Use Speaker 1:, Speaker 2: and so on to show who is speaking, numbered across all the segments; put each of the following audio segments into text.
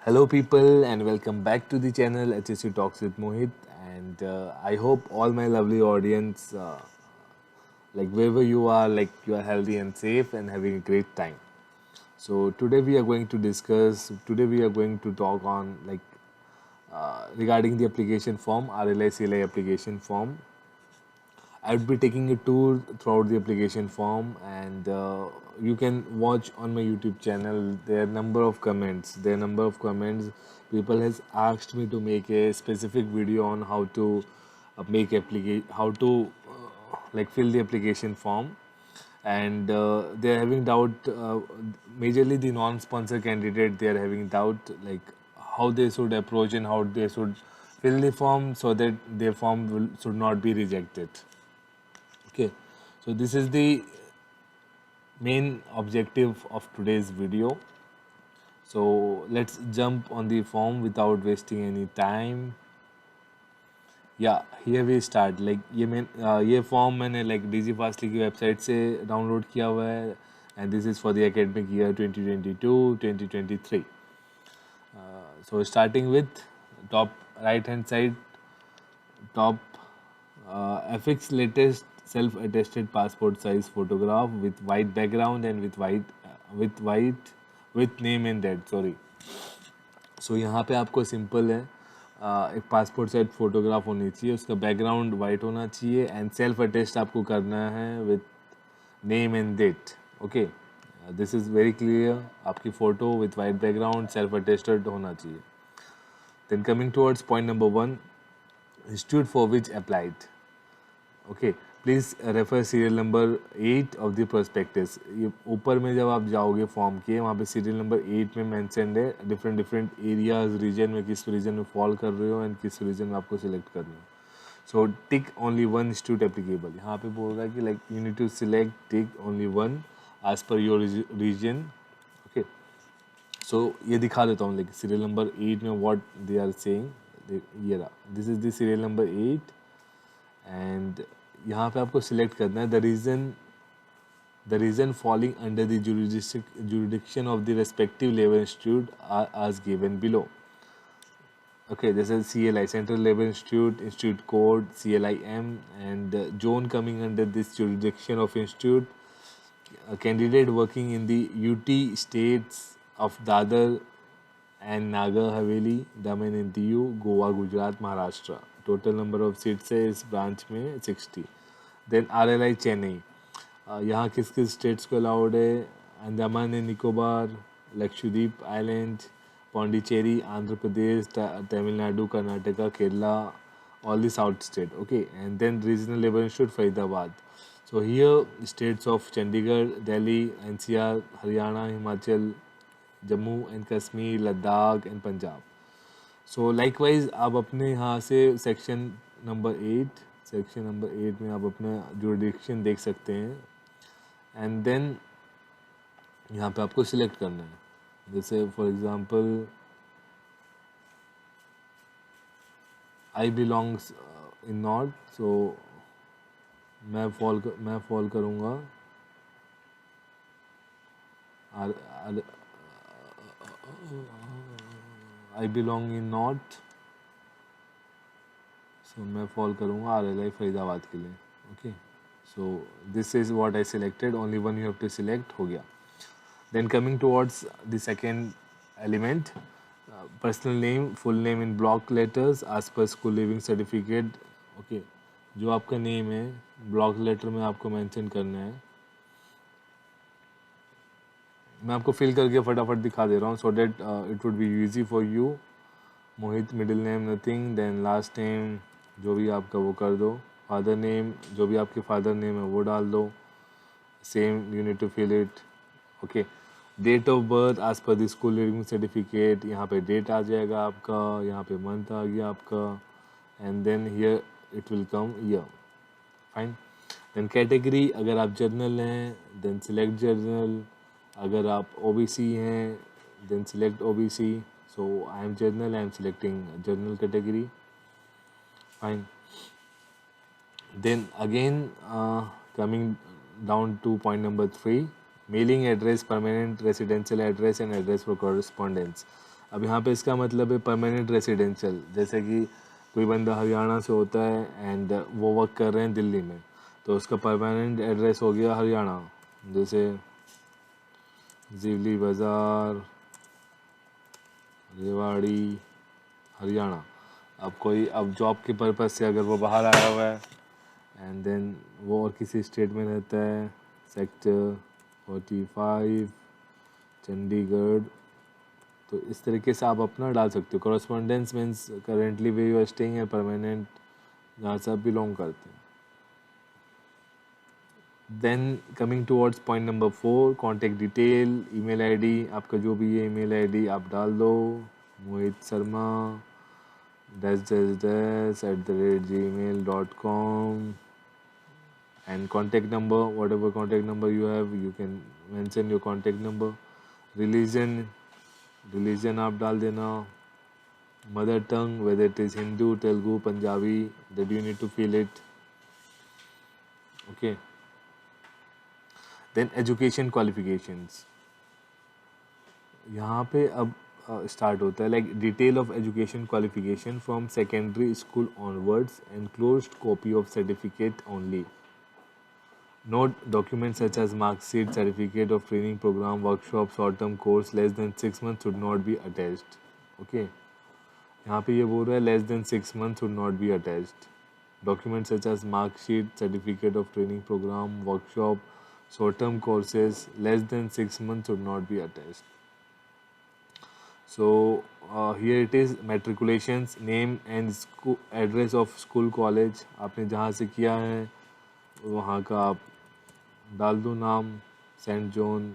Speaker 1: Hello, people, and welcome back to the channel HSU Talks with Mohit. And I hope all my lovely audience, like wherever you are, like you are healthy and safe and having a great time. So today we are going to discuss. Today we are going to talk on regarding the application form, RLI CLI application form. I would be taking a tour throughout the application form, and you can watch on my YouTube channel. There are number of comments. There are number of comments. People has asked me to make a specific video on how to make application, how to like fill the application form, and they are having doubt. Majorly the non-sponsor candidate, they are having doubt like how they should approach and how they should fill the form so that their form should not be rejected. Okay, so this is the main objective of today's video. So let's jump on the form without wasting any time. Yeah, here we start. Like ये form मैंने like DigiFastly की website से download किया हुआ है, and this is for the academic year 2022-2023. So starting with top right hand side, top FX latest self-attested passport size photograph with white background and with name and date. Sorry. So यहाँ पे आपको simple है, एक passport size photograph होनी चाहिए, उसका background white होना चाहिए एंड सेल्फ अटेस्ट आपको करना है with name and date. Okay, this is very clear. आपकी photo with white background self attested होना चाहिए. Then coming towards point number 1, institute for which applied. Okay, please refer serial number 8 of the prospectus. ये ऊपर में जब आप जाओगे form के, वहाँ पे सीरियल नंबर 8 में मैंशनड है डिफरेंट डिफरेंट एरियाज, रीजन में किस रीजन में फॉल कर रहे हो एंड किस रीजन में आपको सिलेक्ट करना है. So tick only one institute applicable. यहाँ पे बोल रहा है कि like you need to select tick only one as per your region. Okay, so ये दिखा देता हूँ लाइक सीरियल नंबर 8 में व्हाट दे आर सेइंग. ये रहा, this is the serial number 8 and यहाँ पे आपको सिलेक्ट करना है the reason falling under the jurisdiction of the respective labor institute are as given below. Okay, this is CLI, Central Labor Institute, Institute Code CLIM, and zone coming under this jurisdiction of institute. A candidate working in the UT states of Dadar and Nagar Haveli, Daman and Diu, Goa, Gujarat, Maharashtra. Total number of seats है इस branch में 60. Then RLI Chennai, यहाँ किस किस states को allowed है? Andaman and Nicobar, Lakshadweep island, Pondicherry, Andhra Pradesh, Tamil Nadu, Karnataka, Kerala, all the south state. Okay, and then regional labor institute Faridabad. So here states of Chandigarh, Delhi, NCR, Haryana, Himachal, Jammu and Kashmir, Ladakh and Punjab. So likewise आप अपने यहाँ से section number 8 में आप अपना jurisdiction देख सकते हैं एंड देन यहाँ पे आपको सिलेक्ट करना है. जैसे for example I belongs in north, so मैं फॉल करूँगा I belong in north, so मैं फॉल करूँगा RLI फरीदाबाद के लिए. Okay, so this is what I selected. Only one you have to select, हो गया. Then coming towards the second element, personal name, full name in block letters as per school leaving certificate. Okay, जो आपका name है block letter में आपको mention करना है. मैं आपको फिल करके फटाफट दिखा दे रहा हूँ so that it would be easy for you. Mohit middle name nothing, then last name जो भी आपका वो कर दो. फादर नेम जो भी आपके फादर नेम है वो डाल दो. Same you need to fill it. Okay, date of birth as per the school leaving certificate. यहाँ पे डेट आ जाएगा आपका, यहाँ पे मंथ आ गया आपका and then here it will come year. Fine. Then category, अगर आप जर्नल हैं देन सिलेक्ट जर्नल. अगर आप OBC हैं then select OBC. So I am journal, I am selecting journal category. Fine. Then again coming down to point number 3, mailing address, permanent residential address and address for correspondence. अब यहाँ पे इसका मतलब है permanent residential, जैसे कि कोई बंदा हरियाणा से होता है एंड वो वर्क कर रहे हैं दिल्ली में, तो उसका परमानेंट एड्रेस हो गया हरियाणा, जैसे जीवली बाज़ार, रेवाड़ी, हरियाणा। अब जॉब के पर्पज़ से अगर वो बाहर आया हुआ है एंड देन वो और किसी स्टेट में रहता है, सेक्टर 45 चंडीगढ़, तो इस तरीके से आप अपना डाल सकते हो। Correspondence means currently way you are staying है, परमानेंट जहाँ से आप बिलोंग करते हैं। Then coming towards point number 4, contact detail, email ID, आपका जो भी है ईमेल आईडी आप डाल दो, Mohit Sharma @gmail.com, and contact number, whatever contact number you have you can mention your contact number. Religion आप डाल देना, mother tongue whether it is Hindu, Telugu, Punjabi, that you need to fill it. Okay, then education qualifications, यहाँ पे अब start होता है like detail of education qualification from secondary school onwards, enclosed copy of certificate only. Note documents such as mark sheet, certificate of training program, workshop, short-term course less than 6 months should not be attached. Okay, यहाँ पे ये बोल रहा है less than 6 months should not be attached. Documents such as mark sheet, certificate of training program, workshop, short-term courses less than 6 months should not be attached. So here it is, matriculations, name and school address of school college, आपने जहाँ से किया है वहाँ का आप डाल दो नाम, Saint John.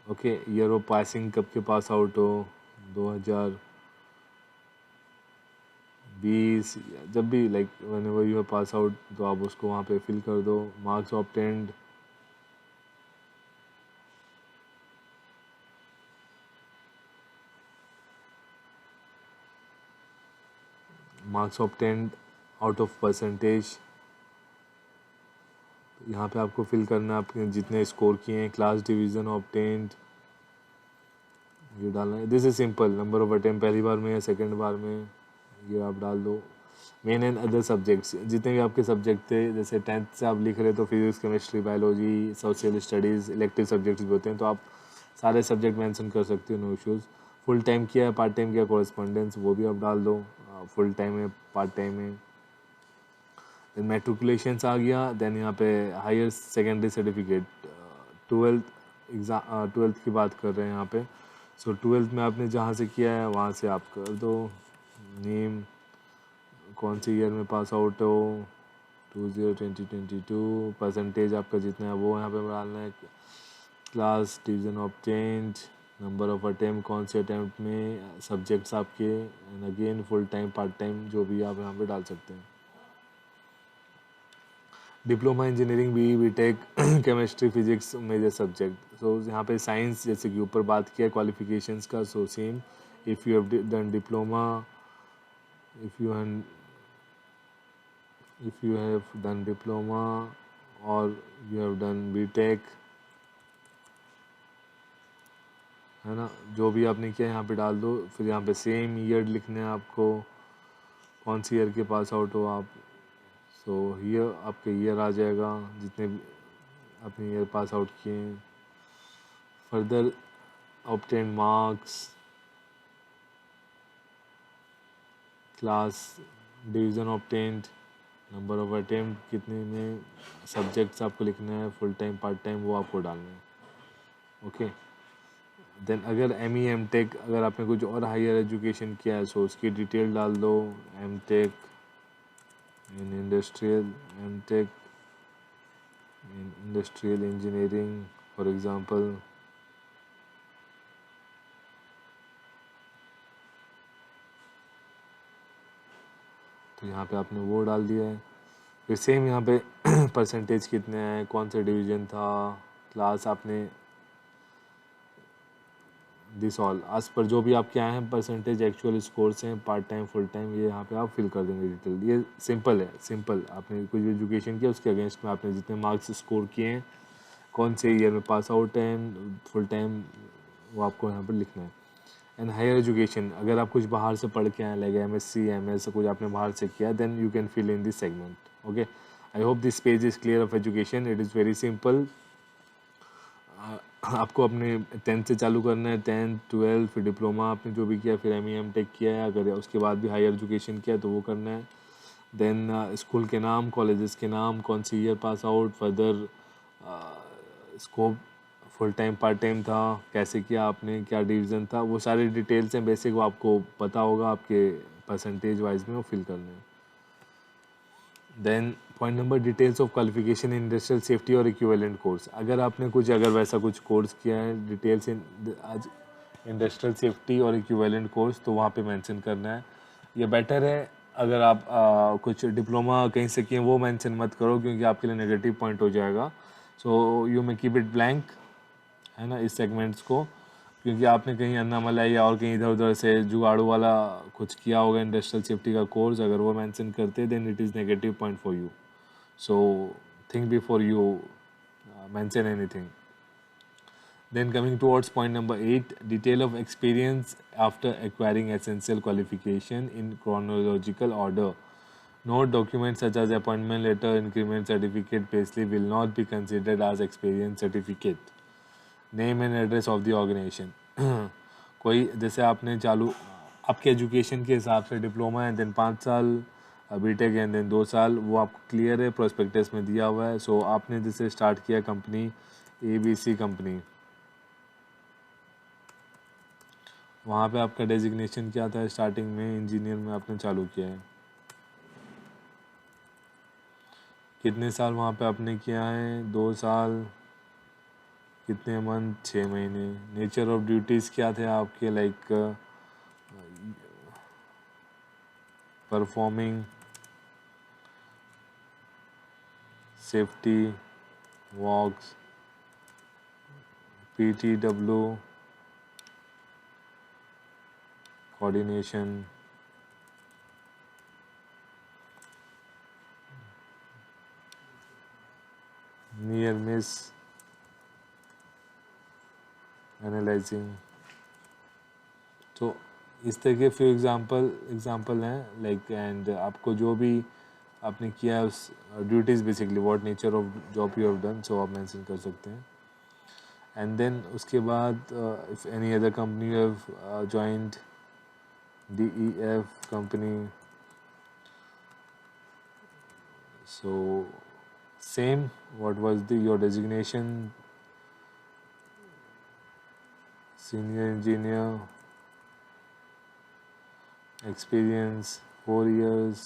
Speaker 1: Okay, year of passing, कब के पास आउट हो, 2020, जब भी like whenever you have pass out तो आप उसको वहाँ पे फिल कर दो. Marks obtained, out of percentage, यहाँ पे आपको फिल करना है आपने जितने स्कोर किए हैं. क्लास डिवीज़न ऑब्टेन्ड, ये डालना है. This is simple. Number of attempt, पहली बार में या सेकंड बार में, ये आप डाल दो. मेन एंड अदर सब्जेक्ट्स, जितने भी आपके सब्जेक्ट थे, जैसे 10th से आप लिख रहे तो physics, chemistry, biology, social studies, elective subjects भी होते हैं, तो आप सारे सब्जेक्ट मेंशन कर सकते हो, नो इश्यूज़. फुल टाइम किया है, पार्ट टाइम किया, कॉरेस्पॉन्डेंस, वो भी आप डाल दो. फुल टाइम है, पार्ट टाइम है. देन मैट्रिकुलेशंस आ गया. देन यहाँ पे हायर सेकेंडरी सर्टिफिकेट, 12th की बात कर रहे हैं यहाँ पे. सो 12th में आपने जहाँ से किया है वहाँ से आप कर दो. नेम, कौन सी ईयर में पास आउट हो, 2022, परसेंटेज आपका जितना है वो यहाँ पे डालना है. Class division obtained, number of attempt, कौन से अटैम्प्ट में, सब्जेक्ट्स आपके, and again full time, part time, जो भी आप यहाँ पे डाल सकते हैं. Diploma engineering, BTech, chemistry, physics major subject. So यहाँ पे साइंस, जैसे कि ऊपर बात किया क्वालिफिकेशंस का, so same. If you have done diploma, if you have done diploma और यू हैव डन बीटेक, है ना, जो भी आपने किया यहाँ पे डाल दो. फिर यहाँ पे सेम ईयर लिखने हैं आपको, कौन सी ईयर के पास आउट हो आप. सो ईयर, आपके ईयर आ जाएगा जितने भी अपने ईयर पास आउट किए हैं. Further obtain marks, class division obtained, number of attempt कितने में, सब्जेक्ट्स आपको लिखना है, फुल टाइम, पार्ट टाइम, वो आपको डालना है. ओके. देन अगर ME MTech, अगर आपने कुछ और हायर एजुकेशन किया है सो उसकी डिटेल डाल दो. MTech in industrial, MTech in industrial engineering for example. तो यहाँ पे आपने वो डाल दिया है. फिर सेम यहाँ पे परसेंटेज कितने हैं, कौन सा डिवीज़न था, क्लास आपने, दिस ऑल आज पर जो भी आपके आए हैं परसेंटेज, एक्चुअल स्कोर्स हैं, पार्ट टाइम, फुल टाइम, ये यहाँ पे आप फिल कर देंगे डिटेल. ये सिंपल है, सिंपल. आपने कुछ एजुकेशन किया उसके अगेंस्ट में आपने जितने मार्क्स स्कोर किए हैं, कौन से ईयर में पास आउट हैं, फुल टाइम, वो आपको यहाँ पर लिखना है. एंड हायर एजुकेशन, अगर आप कुछ बाहर से पढ़ के आए लाइक MSc MS कुछ आपने बाहर से किया, then you can fill in this segment. Okay, I hope this page is clear of education. It is very simple. आपको अपने 10th से चालू करना है, 10th 12th फिर डिप्लोमा आपने जो भी किया, फिर ME MTech किया है, अगर उसके बाद भी हायर एजुकेशन किया तो वो करना है. देन स्कूल के नाम, कॉलेजेस के नाम, कौन सी year pass out, further scope, full time part time था, कैसे किया आपने, क्या डिवीज़न था, वो सारी डिटेल्स हैं बेसिक, वो आपको पता होगा, आपके परसेंटेज वाइज में वो फिल करना है. Then point number, details of qualification in industrial safety और इक्विवेलेंट कोर्स. अगर आपने कुछ अगर वैसा कुछ कोर्स किया है, डिटेल्स इन आज इंडस्ट्रियल सेफ्टी और इक्विवेलेंट कोर्स, तो वहाँ पे मेंशन करना है. ये बेटर है. अगर आप कुछ डिप्लोमा कहीं से किए वो मेंशन मत करो, क्योंकि आपके लिए नेगेटिव पॉइंट हो जाएगा. So you may keep it blank, है ना, इस सेगमेंट्स को, क्योंकि आपने कहीं अन्नामलाई या और कहीं इधर उधर से जुगाड़ू वाला कुछ किया होगा इंडस्ट्रियल सेफ्टी का कोर्स, अगर वो मेंशन करते then it is negative point for you. So think before you mention anything. Then coming towards point number 8, detail of experience after acquiring essential qualification in chronological order. Note, documents such as appointment letter, increment certificate, payslip will not be considered as experience certificate. Name and address of the organization. कोई जैसे आपने चालू आपके education के हिसाब से diploma है, then 5 साल बीटेक है, देन 2 साल, वो आपको क्लियर है, प्रोस्पेक्टस में दिया हुआ है. सो आपने जैसे स्टार्ट किया कंपनी ABC कंपनी, वहाँ पे आपका डेजिग्नेशन क्या था स्टार्टिंग में, इंजीनियर में आपने चालू किया है. कितने साल वहाँ पे आपने किया है, 2 साल. कितने मंथ, 6 महीने. नेचर ऑफ ड्यूटीज़ क्या थे आपके, like performing safety walks, PTW, coordination, near miss analysing. तो इस तरह के फ्यू एग्जांपल हैं लाइक. एंड आपको जो भी आपने किया है उस duties basically what nature of job you have done, so आप मेंशन कर सकते हैं. एंड देन उसके बाद if any other company you have joined, DEF company, so same, what was your designation, senior engineer, experience 4 years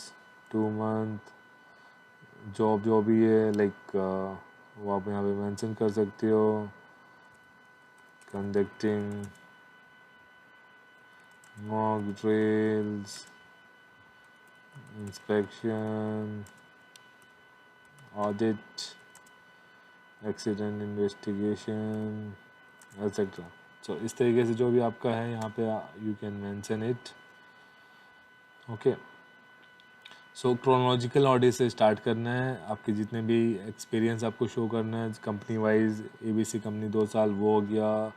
Speaker 1: 2 month, job जो भी है like वो आप यहाँ पे मेंशन कर सकते हो. Conducting mock drills, inspection, audit, accident investigation, etc. So इस तरीके से जो भी आपका है यहाँ पे you can mention it. Okay, so chronological order से स्टार्ट करना है. आपके जितने भी एक्सपीरियंस आपको शो करना है कंपनी वाइज, ABC कंपनी 2 साल वो हो गया,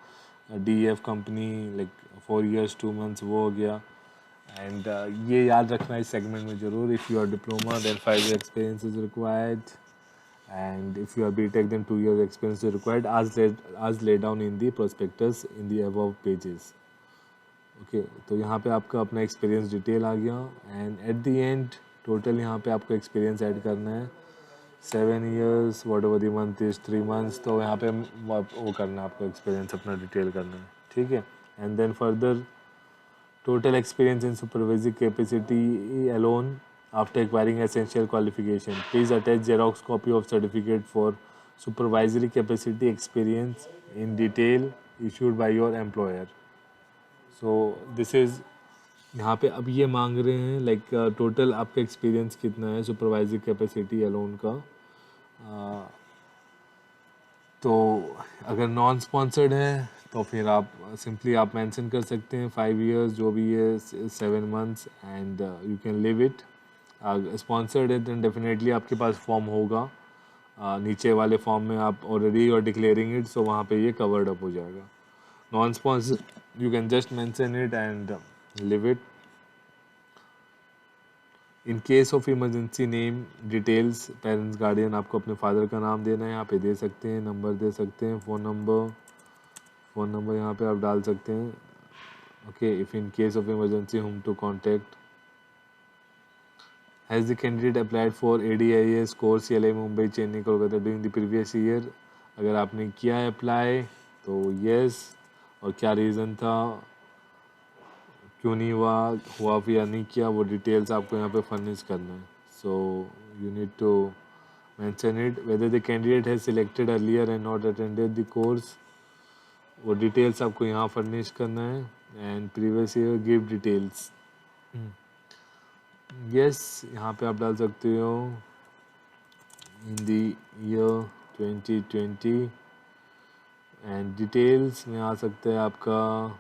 Speaker 1: DEF company like 4 years 2 months वो हो गया. एंड ये याद रखना इस सेगमेंट में ज़रूर. If you are diploma then 5 year experience is required, and if you are BTech then 2 years experience is required as laid down in the prospectus in the above pages. Okay, तो यहाँ पे आपका अपना experience detail आ गया. And at the end total यहाँ पे आपको experience add करना है 7 years what ever the month is 3 months. तो यहाँ पे वो करना है आपको एक्सपीरियंस अपना डिटेल करना है, ठीक है. And then further total experience in supervisory capacity alone after acquiring essential qualification. Please attach Xerox copy of certificate for supervisory capacity experience in detail issued by your employer. So this is यहाँ पे अब ये मांग रहे हैं like total आपका experience कितना है सुपरवाइजरी कैपेसिटी अलोन का. तो अगर नॉन स्पॉन्सर्ड है तो फिर आप सिंपली आप मेंशन कर सकते हैं 5 years जो भी है 7 months and you can leave it. Sponsored है देन डेफिनेटली आपके पास फॉर्म होगा. नीचे वाले फॉर्म में आप already you are declaring it, so वहाँ पे ये कवर्ड अप हो जाएगा. You can just mention it and leave it. In case of emergency name details parents guardian आपको अपने फादर का नाम देना है, यहाँ पे दे सकते हैं, नंबर दे सकते हैं, फ़ोन नंबर यहाँ पे आप डाल सकते हैं. Okay, if in case of emergency whom to contact. Has the candidate applied for ADIS course CLI Mumbai Chennai Kolkata during the previous year? अगर आपने किया है अप्लाई तो यस, और क्या रीज़न था, क्यों नहीं हुआ फिर या नहीं किया, वो डिटेल्स आपको यहाँ पे फर्निश करना है. So you need to mention it. Whether the candidate has selected earlier and not attended the course, वो डिटेल्स आपको यहाँ फर्निश करना है. And previous year give details, yes यहाँ पे आप डाल सकते हो in the year 2020. And details में आ सकता है आपका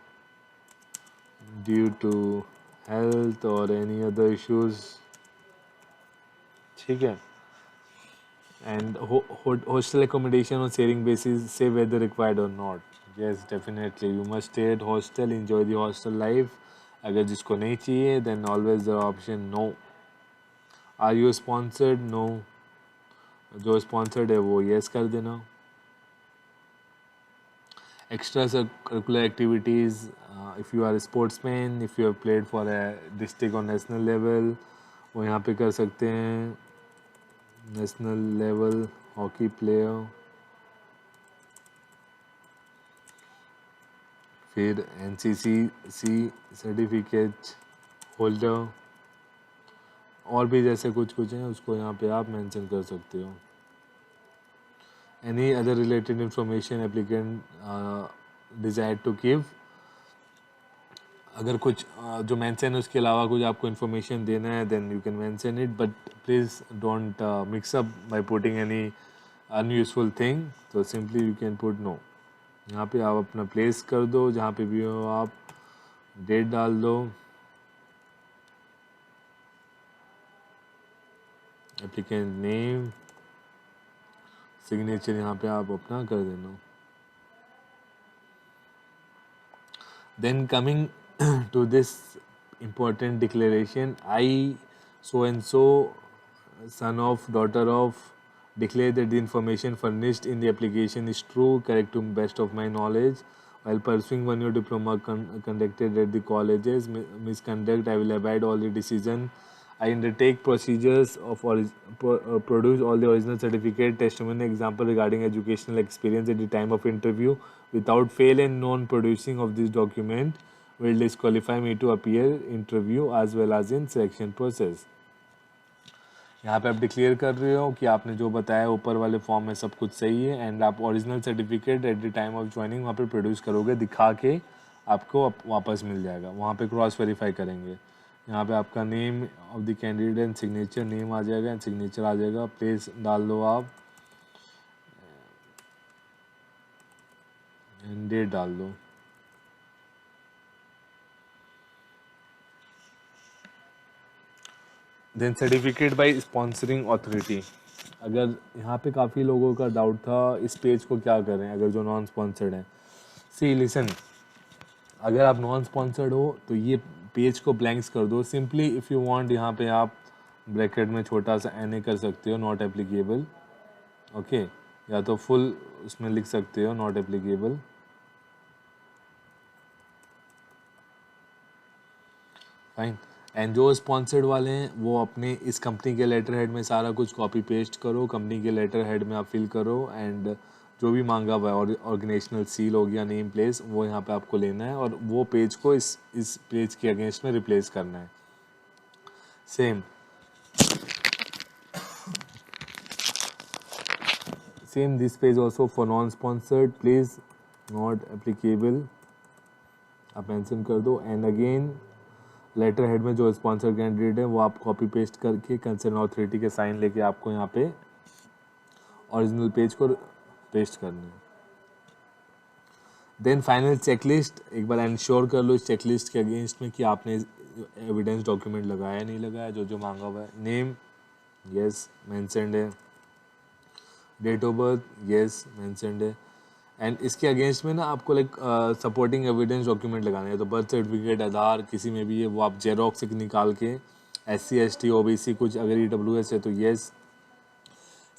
Speaker 1: ड्यू टू हेल्थ और एनी अदर इश्यूज. ठीक है. And hostel accommodation on sharing basis, say whether required or not. Yes, definitely you must stay at hostel, enjoy the hostel life. अगर जिसको नहीं चाहिए then always the option no. Are you sponsored? No. जो sponsored है वो yes कर देना. Extra curricular activities, if you are a sportsman, if you have played for a district or national level, वो यहाँ पे कर सकते हैं. नेशनल लेवल हॉकी प्लेयर, फिर NCCC सर्टिफिकेट होल्डर, और भी जैसे कुछ कुछ हैं उसको यहाँ पे आप मेंशन कर सकते हो. Any other related information applicant desire to give, अगर कुछ जो मेंशन है उसके अलावा कुछ आपको इन्फॉर्मेशन देना है then you can mention it, but please don't mix up by putting any unuseful thing. तो simply you can put no. यहाँ पे आप अपना प्लेस कर दो, जहाँ पे भी हो आप डेट डाल दो, एप्लीकेंट नेम, सिग्नेचर यहाँ पे आप अपना कर देना. Then coming to this important declaration, I so and so son of daughter of declare that the information furnished in the application is true, correct to best of my knowledge. While pursuing one year diploma conducted at the colleges misconduct, I will abide all the decision. I undertake procedures of produce all the original certificate, testimony, example regarding educational experience at the time of interview without fail, and non-producing of this document will disqualify me to appear interview as well as in selection process. यहाँ पे आप declare कर रहे हो कि आपने जो बताया ऊपर वाले फॉर्म में सब कुछ सही है, एंड आप original certificate at the time of joining वहाँ पे प्रोड्यूस करोगे, दिखा के आपको वापस मिल जाएगा. वहाँ पे क्रॉस वेरीफाई करेंगे. यहाँ पे आपका name of the candidate and signature, name आ जाएगा एंड सिग्नेचर आ जाएगा, प्लेस डाल दो आप एंड डेट डाल दो. Then certificate by sponsoring authority. अगर यहाँ पे काफ़ी लोगों का डाउट था इस पेज को क्या करें अगर जो नॉन स्पॉन्सर्ड है. सी लिसन, अगर आप नॉन स्पॉन्सर्ड हो तो ये पेज को ब्लैंक्स कर दो. सिंपली इफ़ यू वांट यहाँ पे आप ब्रैकेट में छोटा सा NA कर सकते हो, नॉट एप्लीकेबल. ओके, या तो फुल उसमें लिख सकते हो नॉट एप्लीकेबल. फाइन. एंड जो स्पॉन्सर्ड वाले हैं वो अपने इस कंपनी के लेटर हेड में सारा कुछ कॉपी पेस्ट करो, कंपनी के लेटर हेड में आप फिल करो, एंड जो भी मांगा हुआ है ऑर्गेनाइजेशनल सील हो गया, नेम प्लेस, वो यहाँ पे आपको लेना है और वो पेज को इस पेज के अगेंस्ट में रिप्लेस करना है. Same this page also for non sponsored, please not applicable आप मेंशन कर दो. एंड अगेन लेटर हेड में जो स्पॉन्सर कैंडिडेट है वो आप कॉपी पेस्ट करके कंसर्न अथॉरिटी के साइन लेके आपको यहाँ पे ओरिजिनल पेज को पेस्ट करना है. देन फाइनल चेकलिस्ट, एक बार इंश्योर कर लो इस चेकलिस्ट के अगेंस्ट में कि आपने एविडेंस डॉक्यूमेंट लगाया नहीं लगाया, जो जो मांगा हुआ है. नेम यस मेंशन्ड है, date of birth yes mentioned है, एंड इसके अगेंस्ट में ना आपको लाइक सपोर्टिंग एविडेंस डॉक्यूमेंट लगाना है, तो बर्थ सर्टिफिकेट, आधार, किसी में भी है वो आप जेरोक्स निकाल के, SC ST OBC कुछ अगर EWS है तो येस,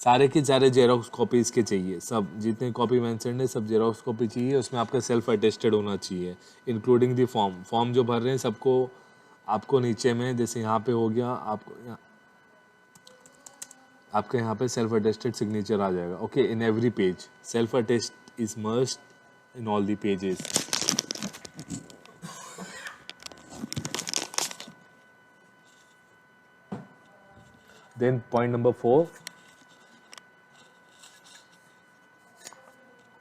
Speaker 1: सारे के सारे जेरोक्स कॉपी इसके चाहिए, सब जितने कॉपी मेंशन है सब जेरोक्स कॉपी चाहिए, उसमें आपका सेल्फ अटेस्टेड होना चाहिए, इंक्लूडिंग दी फॉर्म जो भर रहे हैं सबको, आपको नीचे में जैसे यहाँ पे हो गया, आपके यहाँ पे सेल्फ अटेस्टेड सिग्नेचर आ जाएगा। Okay, in every page self attest is must in all the pages. Then point number 4,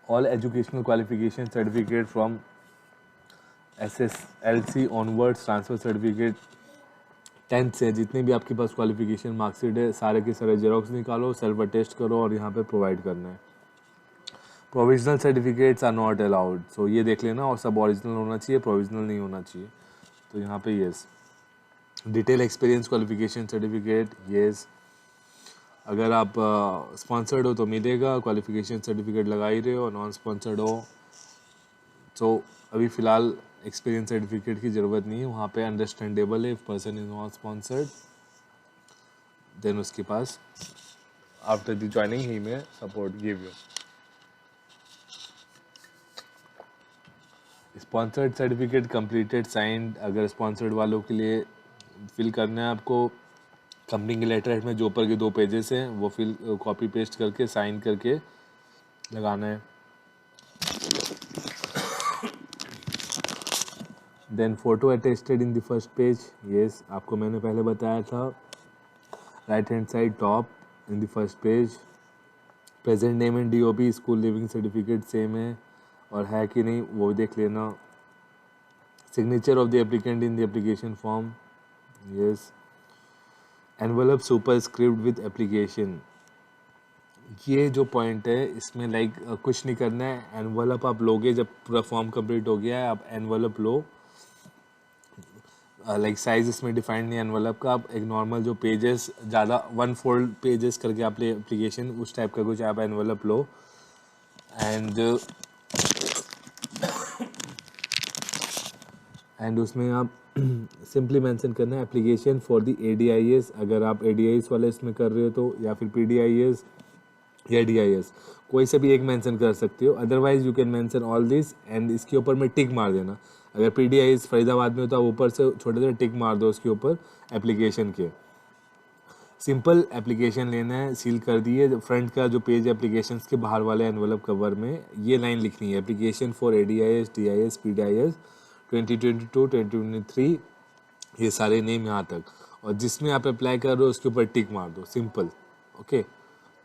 Speaker 1: all educational qualification certificate from SSLC onwards, transfer certificate, 10th से जितने भी आपके पास क्वालिफिकेशन मार्कशीट है सारे के सारे जेरोक्स निकालो, सेल्फ अटेस्ट करो और यहाँ पे प्रोवाइड करना है। Provisional certificates are not allowed, so ये देख लेना, और सब ओरिजिनल होना चाहिए, प्रोविजनल नहीं होना चाहिए। तो यहाँ पे yes. Detail experience qualification certificate yes, अगर आप स्पॉन्सर्ड हो तो मिलेगा, क्वालिफिकेशन सर्टिफिकेट लगा ही रहे हो, नॉन स्पॉन्सर्ड हो तो अभी फ़िलहाल एक्सपीरियंस सर्टिफिकेट की ज़रूरत नहीं है, वहाँ पे अंडरस्टैंडेबल है, if person is not sponsored then उसके पास आफ्टर द ज्वाइनिंग ही में support give you. Sponsored certificate completed signed, अगर स्पॉन्सर्ड वालों के लिए फिल करना है आपको, कंपनी के लेटर हेड में जो ऊपर के 2 पेजेस हैं वो फिल कॉपी पेस्ट करके साइन करके लगाना है। Then photo attested in the first page, yes आपको मैंने पहले बताया था, right hand side top in the first page. Present name and DOB, school leaving certificate same है और है कि नहीं वो देख लेना। Signature of the applicant in the application form, yes. Envelope superscript with application, ये जो पॉइंट है इसमें लाइक कुछ नहीं करना है, एनवलप आप लोगे जब पूरा फॉर्म कंप्लीट हो गया है, आप एनवलप लो, लाइक साइज इसमें डिफाइंड नहीं एनवलप का, आप एक नॉर्मल जो पेजेस ज़्यादा 1 फोल्ड पेजेस करके आप ले एप्लीकेशन, उस टाइप का कुछ आप एनवलप लो। एंड उसमें आप सिंपली मेंशन करना है एप्लीकेशन फॉर द ADIS, अगर आप ADIS वाले इसमें कर रहे हो तो, या फिर PDIS या DIS, कोई से भी एक मेंशन कर सकते हो, otherwise you can mention all this and इसके ऊपर में टिक मार देना। अगर PDIS फरीदाबाद में हो तो आप ऊपर से छोटे से टिक मार दो उसके ऊपर एप्लीकेशन के। सिंपल एप्लीकेशन लेना है, सील कर दिए, फ्रंट का जो पेज एप्लीकेशन के बाहर वाले एनवलप कवर में ये लाइन लिखनी है, application for ADIS DIS PDIS 2022 2023, ये सारे नेम यहाँ तक, और जिसमें आप अप्लाई कर रहे हो उसके ऊपर टिक मार दो, सिंपल। ओके,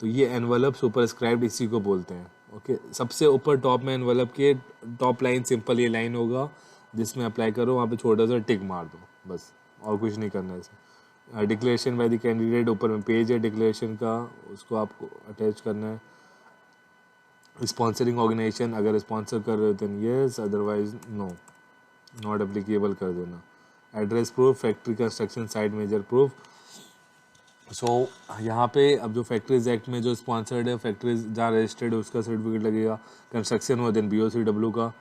Speaker 1: तो ये एनवलप सुपरस्क्राइब्ड इसी को बोलते हैं। ओके, सबसे ऊपर टॉप में एनवलप के टॉप लाइन सिंपल ये लाइन होगा, जिसमें अप्लाई करो वहाँ पे छोटा सा टिक मार दो बस, और कुछ नहीं करना है इसे। डिक्लेरेशन बाय द कैंडिडेट, ऊपर में पेज है डिक्लेरेशन का, उसको आपको अटैच करना है। स्पॉन्सरिंग ऑर्गेनाइजेशन, अगर स्पॉन्सर कर रहे हो तो yes, otherwise no, not applicable कर देना। Address proof, factory construction site major proof. So यहाँ पे अब जो फैक्ट्रीज एक्ट में जो स्पॉन्सर्ड है, फैक्ट्रीज जहाँ रजिस्टर्ड है उसका सर्टिफिकेट लगेगा, कंस्ट्रक्शन हुआ देन BOCW का,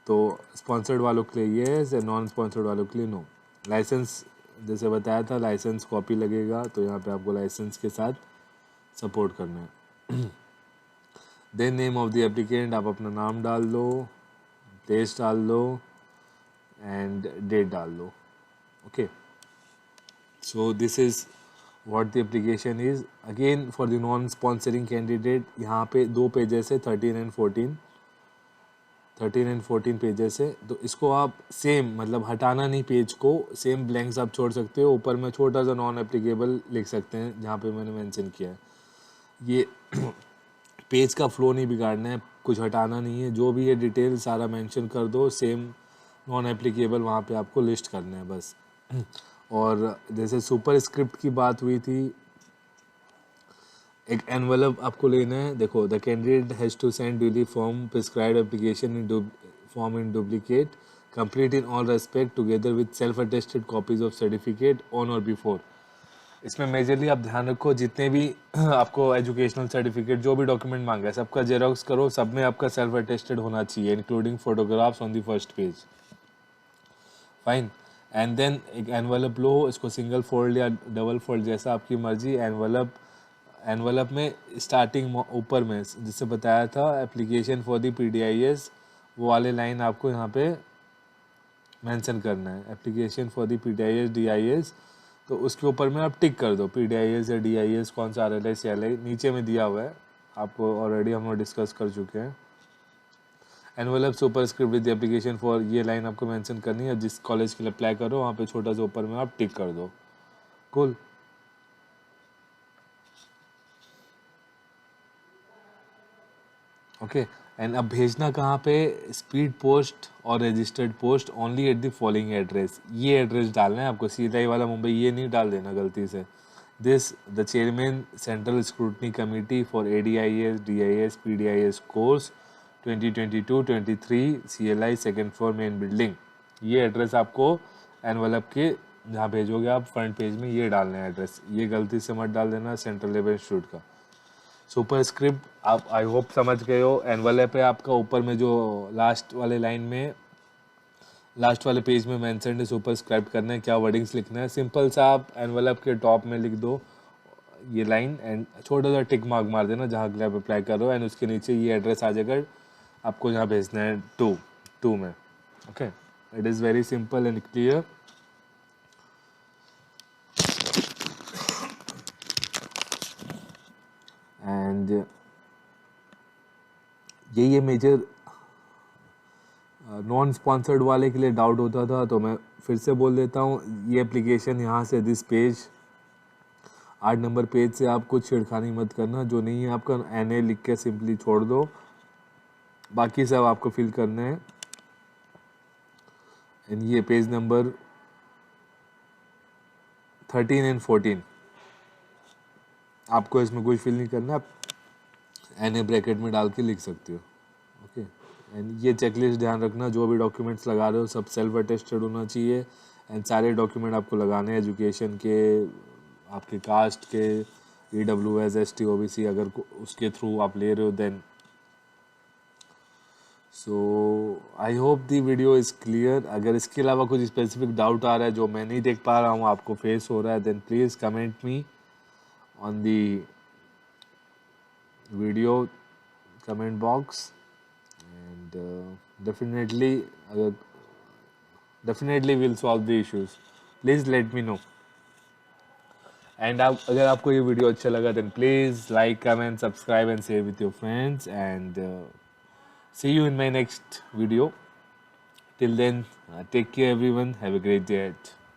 Speaker 1: तो स्पॉन्सर्ड वालों के लिए येस, नॉन स्पॉन्सर्ड वालों के लिए नो। लाइसेंस जैसे बताया था, लाइसेंस कॉपी लगेगा, तो यहाँ पे आपको लाइसेंस के साथ सपोर्ट करना है। Then name of the applicant, आप अपना नाम डाल दो, प्लेस डाल दो एंड डेट डाल दो। Okay, so this is what the application is. Again for the non sponsoring candidate, यहाँ पे 2 पेजेस है, 13 and 14 पेजेस है, तो इसको आप सेम मतलब हटाना नहीं, पेज को सेम ब्लैंक्स आप छोड़ सकते हो, ऊपर में छोटा सा नॉन एप्लीकेबल लिख सकते हैं जहाँ पे मैंने मेंशन किया है। ये पेज का फ्लो नहीं बिगाड़ना है, कुछ हटाना नहीं है, जो भी ये डिटेल सारा मेंशन कर दो, सेम नॉन एप्लीकेबल वहाँ पे आपको लिस्ट करना है बस। और जैसे सुपर स्क्रिप्ट की बात हुई थी, एक एनवलप आपको लेना है, देखो the candidate has to send duly form prescribed application in form in duplicate complete in all respect together with self attested copies of certificate on or before. इसमें मेजरली आप ध्यान रखो जितने भी आपको एजुकेशनल सर्टिफिकेट जो भी डॉक्यूमेंट मांगा है सबका जेरोक्स करो, सब में आपका सेल्फ अटेस्टेड होना चाहिए including photographs on the first page. Fine. And then एक एनवलप लो, इसको सिंगल फोल्ड या डबल फोल्ड जैसा आपकी मर्जी। एनवलप में स्टार्टिंग ऊपर में जिससे बताया था एप्लीकेशन फॉर द पीडीआईएस, वो वाले लाइन आपको यहाँ पे मेंशन करना है, एप्लीकेशन फॉर द पीडीआईएस डीआईएस। तो उसके ऊपर में आप टिक कर दो पीडीआईएस या डीआईएस, कौन सा आरएलआई सीएलआई नीचे में दिया हुआ है, आपको ऑलरेडी हम लोग डिस्कस कर चुके हैं। Envelope super script with application for, ये लाइन आपको मेंशन करनी है, जिस कॉलेज के लिए अप्लाई करो वहाँ पे छोटा सा ऊपर में आप टिक कर दो। कूल। ओके। एंड अब भेजना कहाँ पे, स्पीड पोस्ट और registered post only at the following address, ये एड्रेस डालना है आपको, सीधाई वाला मुंबई ये नहीं डाल देना गलती से। This the chairman central scrutiny committee for ADIS DIS PDIS course 2022-23 CLI second floor main building, ये एड्रेस आपको एनवलप के जहाँ भेजोगे आप फ्रंट पेज में ये डालना है एड्रेस, ये गलती से मत डाल देना सेंट्रल लेवल इंस्टीट्यूट का। सुपर स्क्रिप्ट आप आई होप समझ गए हो। एनवलप है आपका ऊपर में जो लास्ट वाले लाइन में, लास्ट वाले पेज में मेंशन है, सुपर स्क्राइब करना है, क्या वर्डिंग्स लिखना है, सिंपल सा आप एनवलप के टॉप में लिख दो ये लाइन एंड छोटा सा टिक मार्क मार देना जहाँ के लिए आप अप्लाई करो, एंड उसके नीचे ये एड्रेस आ जाएगा, आपको यहाँ भेजना है टू में। Okay, it is very simple and clear. And ये मेजर नॉन स्पॉन्सर्ड वाले के लिए डाउट होता था, तो मैं फिर से बोल देता हूँ, ये एप्लीकेशन यहाँ से दिस पेज 8 नंबर पेज से आप कुछ छिड़खानी मत करना, जो नहीं है आपका NA लिख के सिंपली छोड़ दो, बाकी सब आपको फिल करना है। एंड ये पेज नंबर 13 एंड 14 आपको इसमें कुछ फिल नहीं करना, आप NA ब्रैकेट में डाल के लिख सकते हो। ओके। एंड ये चेकलिस्ट ध्यान रखना, जो भी डॉक्यूमेंट्स लगा रहे हो सब सेल्फ अटेस्टेड होना चाहिए, एंड सारे डॉक्यूमेंट आपको लगाने हैं एजुकेशन के, आपके कास्ट के, EWS ST OBC अगर उसके थ्रू आप ले रहे हो then. So I hope the video is clear. अगर इसके अलावा कुछ स्पेसिफिक डाउट आ रहा है जो मैं नहीं देख पा रहा हूँ, आपको फेस हो रहा है, then please comment me on the video comment box, and definitely we'll solve the issues. Please let me know. And आप अगर आपको ये वीडियो अच्छा लगा then please like comment subscribe and share with your friends, and see you in my next video. Till then, take care everyone. Have a great day ahead.